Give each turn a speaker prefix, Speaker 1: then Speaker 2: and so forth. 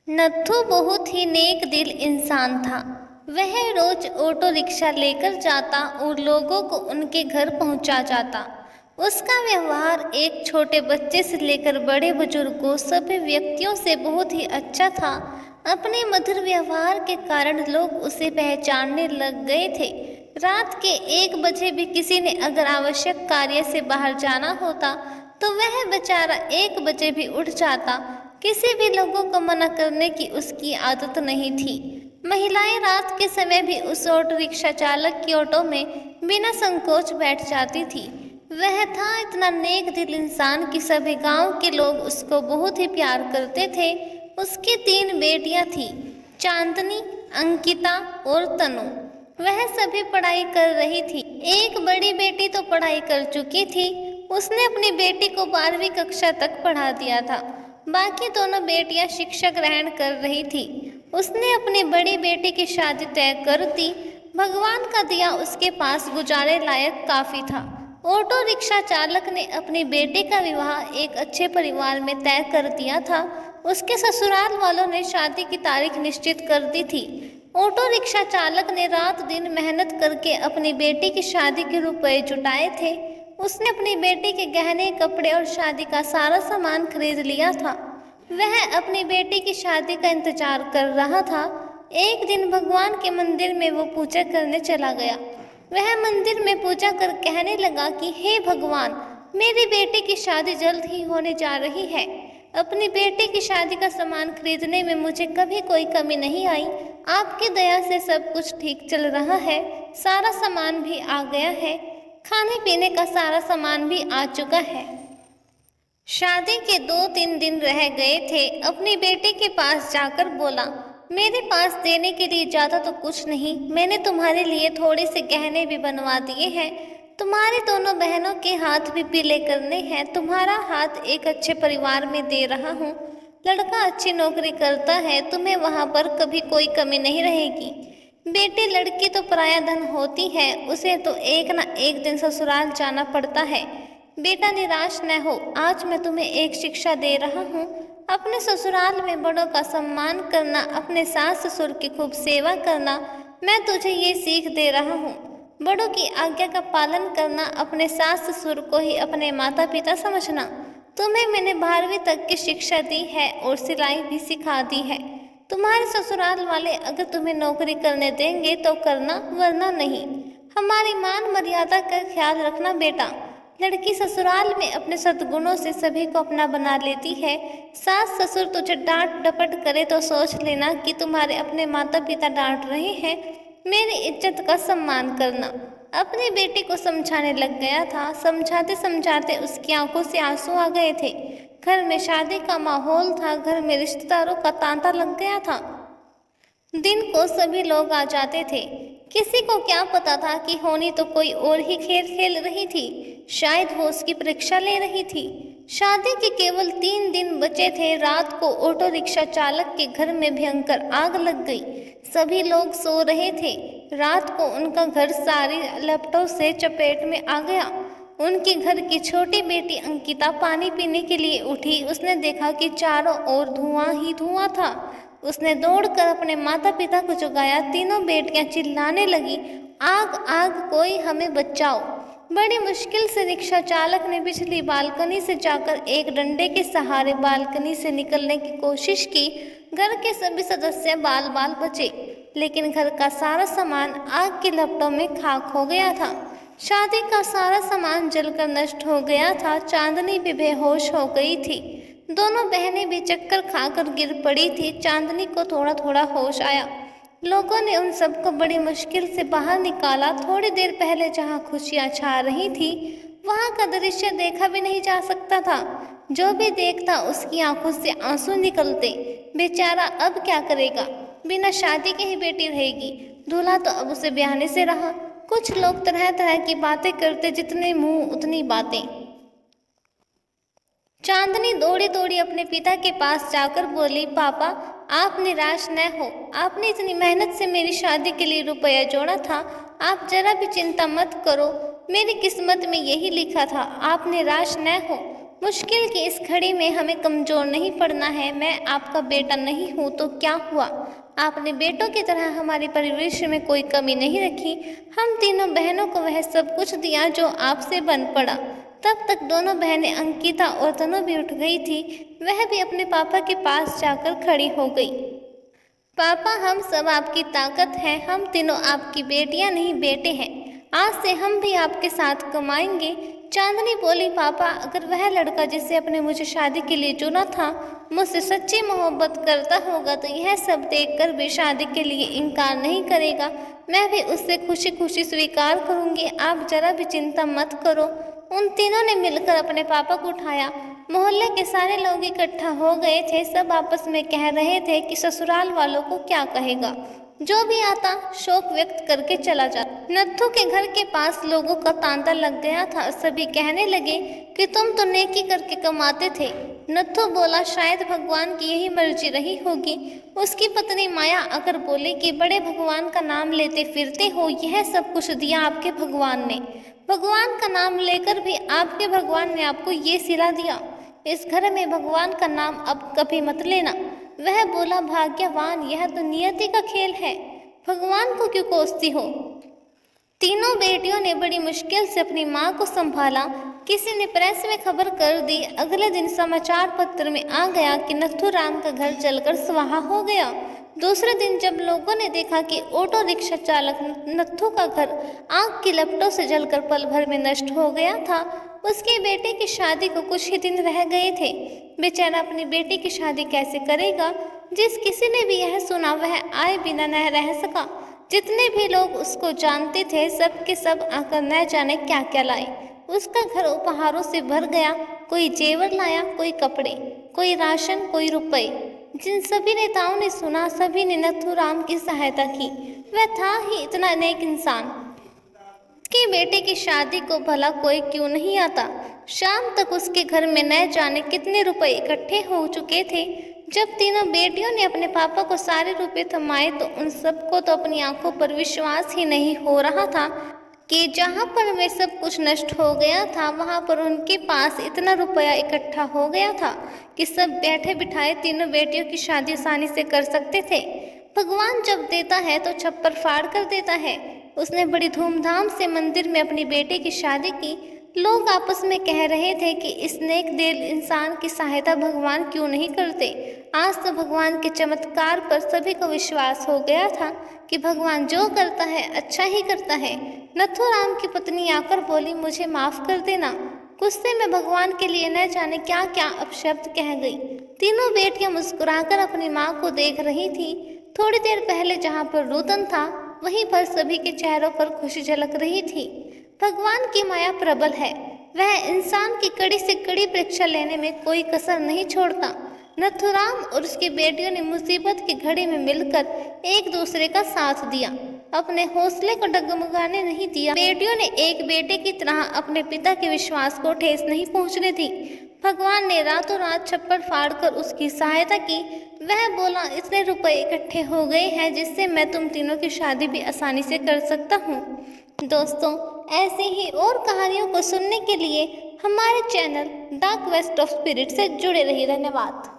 Speaker 1: नत्थू बहुत ही नेक दिल इंसान था। वह रोज ऑटो रिक्शा लेकर जाता और लोगों को उनके घर पहुंचा जाता। उसका व्यवहार एक छोटे बच्चे से लेकर बड़े बुजुर्गों सभी व्यक्तियों से बहुत ही अच्छा था। अपने मधुर व्यवहार के कारण लोग उसे पहचानने लग गए थे। रात के 1 बजे भी किसी ने अगर आवश्यक कार्य से बाहर जाना होता तो वह बेचारा 1 बजे भी उठ जाता। किसी भी लोगों को मना करने की उसकी आदत नहीं थी। महिलाएं रात के समय भी उस ऑटो रिक्शा चालक की ऑटो में बिना संकोच बैठ जाती थी। वह था इतना नेक दिल इंसान कि सभी गांव के लोग उसको बहुत ही प्यार करते थे। उसकी 3 बेटियां थीं, चांदनी, अंकिता और तनु। वह सभी पढ़ाई कर रही थी। एक बड़ी बेटी तो पढ़ाई कर चुकी थी। उसने अपनी बेटी को 12वीं कक्षा तक पढ़ा दिया था। बाकी दोनों बेटियां शिक्षा ग्रहण कर रही थी। उसने अपनी बड़ी बेटी की शादी तय कर दी। भगवान का दिया उसके पास गुजारे लायक काफी था। ऑटो रिक्शा चालक ने अपनी बेटी का विवाह एक अच्छे परिवार में तय कर दिया था। उसके ससुराल वालों ने शादी की तारीख निश्चित कर दी थी। ऑटो रिक्शा चालक ने रात दिन मेहनत करके अपनी बेटी की शादी के रुपए जुटाए थे। उसने अपनी बेटी के गहने, कपड़े और शादी का सारा सामान खरीद लिया था। वह अपनी बेटी की शादी का इंतजार कर रहा था। एक दिन भगवान के मंदिर में वो पूजा करने चला गया। वह मंदिर में पूजा कर कहने लगा कि हे भगवान, मेरी बेटी की शादी जल्द ही होने जा रही है। अपनी बेटी की शादी का सामान खरीदने में मुझे कभी कोई कमी नहीं आई। आपकी दया से सब कुछ ठीक चल रहा है। सारा सामान भी आ गया है। खाने पीने का सारा सामान भी आ चुका है। शादी के 2-3 दिन रह गए थे। अपनी बेटी के पास जाकर बोला, मेरे पास देने के लिए ज़्यादा तो कुछ नहीं। मैंने तुम्हारे लिए थोड़े से गहने भी बनवा दिए हैं। तुम्हारी दोनों बहनों के हाथ भी पीले करने हैं। तुम्हारा हाथ एक अच्छे परिवार में दे रहा हूँ। लड़का अच्छी नौकरी करता है। तुम्हें वहाँ पर कभी कोई कमी नहीं रहेगी। बेटी लड़की तो पराया धन होती है। उसे तो एक ना एक दिन ससुराल जाना पड़ता है। बेटा निराश न हो। आज मैं तुम्हें एक शिक्षा दे रहा हूँ। अपने ससुराल में बड़ों का सम्मान करना, अपने सास ससुर की खूब सेवा करना। मैं तुझे ये सीख दे रहा हूँ। बड़ों की आज्ञा का पालन करना, अपने सास ससुर को ही अपने माता पिता समझना। तुम्हें मैंने 12वीं तक की शिक्षा दी है और सिलाई भी सिखा दी है। तुम्हारे ससुराल वाले अगर तुम्हें नौकरी करने देंगे तो करना, वरना नहीं। हमारी मान मर्यादा का ख्याल रखना बेटा। लड़की ससुराल में अपने सद्गुणों से सभी को अपना बना लेती है। सास ससुर तुझे डांट डपट करे तो सोच लेना कि तुम्हारे अपने माता पिता डांट रहे हैं। मेरी इज्जत का सम्मान करना। अपनी बेटी को समझाने लग गया था। समझाते समझाते उसकी आंखों से आंसू आ गए थे। घर में शादी का माहौल था। घर में रिश्तेदारों का तांता लग गया था। दिन को सभी लोग आ जाते थे। किसी को क्या पता था कि होनी तो कोई और ही खेल खेल रही थी। शायद वो उसकी परीक्षा ले रही थी। शादी के केवल 3 दिन बचे थे। रात को ऑटो रिक्शा चालक के घर में भयंकर आग लग गई। सभी लोग सो रहे थे। रात को उनका घर सारी लपटों से चपेट में आ गया। उनके घर की छोटी बेटी अंकिता पानी पीने के लिए उठी। उसने देखा कि चारों ओर धुआं ही धुआं था। उसने दौड़कर अपने माता पिता को जगाया। तीनों बेटियां चिल्लाने लगी, आग आग, कोई हमें बचाओ। बड़ी मुश्किल से रिक्शा चालक ने पिछली बालकनी से जाकर एक डंडे के सहारे बालकनी से निकलने की कोशिश की। घर के सभी सदस्य बाल बाल बचे, लेकिन घर का सारा सामान आग की लपटों में खाक हो गया था। शादी का सारा सामान जलकर नष्ट हो गया था। चांदनी भी बेहोश हो गई थी। दोनों बहनें भी चक्कर खाकर गिर पड़ी थी। चांदनी को थोड़ा थोड़ा होश आया। लोगों ने उन सबको बड़ी मुश्किल से बाहर निकाला। थोड़ी देर पहले जहाँ खुशियाँ छा रही थी, वहाँ का दृश्य देखा भी नहीं जा सकता था। जो भी देखता उसकी आंखों से आंसू निकलते। बेचारा अब क्या करेगा। बिना शादी के ही बेटी रहेगी। दूल्हा तो अब उसे ब्याहने से रहा। कुछ लोग तरह तरह की बातें करते, जितने मुंह उतनी बातें। चांदनी दौड़ी दौड़ी अपने पिता के पास जाकर बोली, पापा आप निराश न हो। आपने इतनी मेहनत से मेरी शादी के लिए रुपया जोड़ा था। आप जरा भी चिंता मत करो। मेरी किस्मत में यही लिखा था। आप निराश न हो। मुश्किल की इस घड़ी में हमें कमज़ोर नहीं पड़ना है। मैं आपका बेटा नहीं हूँ तो क्या हुआ? आपने बेटों की तरह हमारी परवरिश में कोई कमी नहीं रखी। हम तीनों बहनों को वह सब कुछ दिया जो आपसे बन पड़ा। तब तक दोनों बहनें अंकिता और तनु भी उठ गई थी। वह भी अपने पापा के पास जाकर खड़ी हो गई। पापा, हम सब आपकी ताकत हैं। हम तीनों आपकी बेटियां नहीं बेटे हैं। आज से हम भी आपके साथ कमाएंगे। चांदनी बोली, पापा, अगर वह लड़का जिसे आपने मुझे शादी के लिए चुना था मुझसे सच्ची मोहब्बत करता होगा तो यह सब देखकर भी शादी के लिए इनकार नहीं करेगा। मैं भी उससे खुशी खुशी स्वीकार करूंगी। आप जरा भी चिंता मत करो। उन तीनों ने मिलकर अपने पापा को उठाया। मोहल्ले के सारे लोग इकट्ठा हो गए थे। सब आपस में कह रहे थे कि ससुराल वालों को क्या कहेगा। जो भी आता शोक व्यक्त करके चला जाता। नत्थू के घर के पास लोगों का तांता लग गया था। सभी कहने लगे कि तुम तो नेकी करके कमाते थे। नत्थू बोला, शायद भगवान की यही मर्जी रही होगी। उसकी पत्नी माया अगर बोली कि बड़े भगवान का नाम लेते फिरते हो, यह सब कुछ दिया आपके भगवान ने। भगवान का नाम लेकर भी आपके भगवान ने आपको ये सिला दिया। इस घर में भगवान का नाम अब कभी मत लेना। वह बोला, भाग्यवान, यह तो नियति का खेल है। भगवान को क्यों कोसती हो? तीनों बेटियों ने बड़ी मुश्किल से अपनी माँ को संभाला। किसी ने प्रेस में खबर कर दी। अगले दिन समाचार पत्र में आ गया कि नथुराम का घर जलकर स्वाहा हो गया। दूसरे दिन जब लोगों ने देखा कि ऑटो रिक्शा चालक नत्थू का घर आग की लपटों से जलकर पल भर में नष्ट हो गया था, उसके बेटे की शादी को कुछ ही दिन रह गए थे। बेचारा अपनी बेटी की शादी कैसे करेगा? जिस किसी ने भी यह सुना वह आए बिना न रह सका। जितने भी लोग उसको जानते थे सब के सब आकर न जाने क्या क्या लाए। उसका घर उपहारों से भर गया। कोई जेवर लाया, कोई कपड़े, कोई राशन, कोई रुपए। जिन सभी नेताओं ने सुना सभी ने नथुराम की सहायता की। वह था ही इतना नेक इंसान कि बेटे की शादी को भला कोई क्यों नहीं आता। शाम तक उसके घर में न जाने कितने रुपए इकट्ठे हो चुके थे। जब तीनों बेटियों ने अपने पापा को सारे रुपए थमाए तो उन सबको तो अपनी आंखों पर विश्वास ही नहीं हो रहा था कि जहाँ पर वे सब कुछ नष्ट हो गया था वहाँ पर उनके पास इतना रुपया इकट्ठा हो गया था कि सब बैठे बिठाए तीनों बेटियों की शादी आसानी से कर सकते थे। भगवान जब देता है तो छप्पर फाड़ कर देता है। उसने बड़ी धूमधाम से मंदिर में अपनी बेटे की शादी की। लोग आपस में कह रहे थे कि इस नेक दिल इंसान की सहायता भगवान क्यों नहीं करते। आज तो भगवान के चमत्कार पर सभी को विश्वास हो गया था कि भगवान जो करता है अच्छा ही करता है। नथुराम की पत्नी आकर बोली, मुझे माफ कर देना। गुस्से में भगवान के लिए न जाने क्या क्या अपशब्द कह गई। तीनों बेटियां मुस्कुराकर अपनी माँ को देख रही थी। थोड़ी देर पहले जहाँ पर रुदन था वहीं पर सभी के चेहरों पर खुशी झलक रही थी। भगवान की माया प्रबल है। वह इंसान की कड़ी से कड़ी परीक्षा लेने में कोई कसर नहीं छोड़ता। नथुराम और उसकी बेटियों ने मुसीबत की घड़ी में मिलकर एक दूसरे का साथ दिया। अपने हौसले को डगमगाने नहीं दिया। बेटियों ने एक बेटे की तरह अपने पिता के विश्वास को ठेस नहीं पहुंचने दी। भगवान ने रातों रात छप्पर फाड़कर उसकी सहायता की। वह बोला, इतने रुपए इकट्ठे हो गए हैं जिससे मैं तुम तीनों की शादी भी आसानी से कर सकता हूँ। दोस्तों, ऐसे ही और कहानियों को सुनने के लिए हमारे channel the quest of spirit से जुड़े रहिए। धन्यवाद।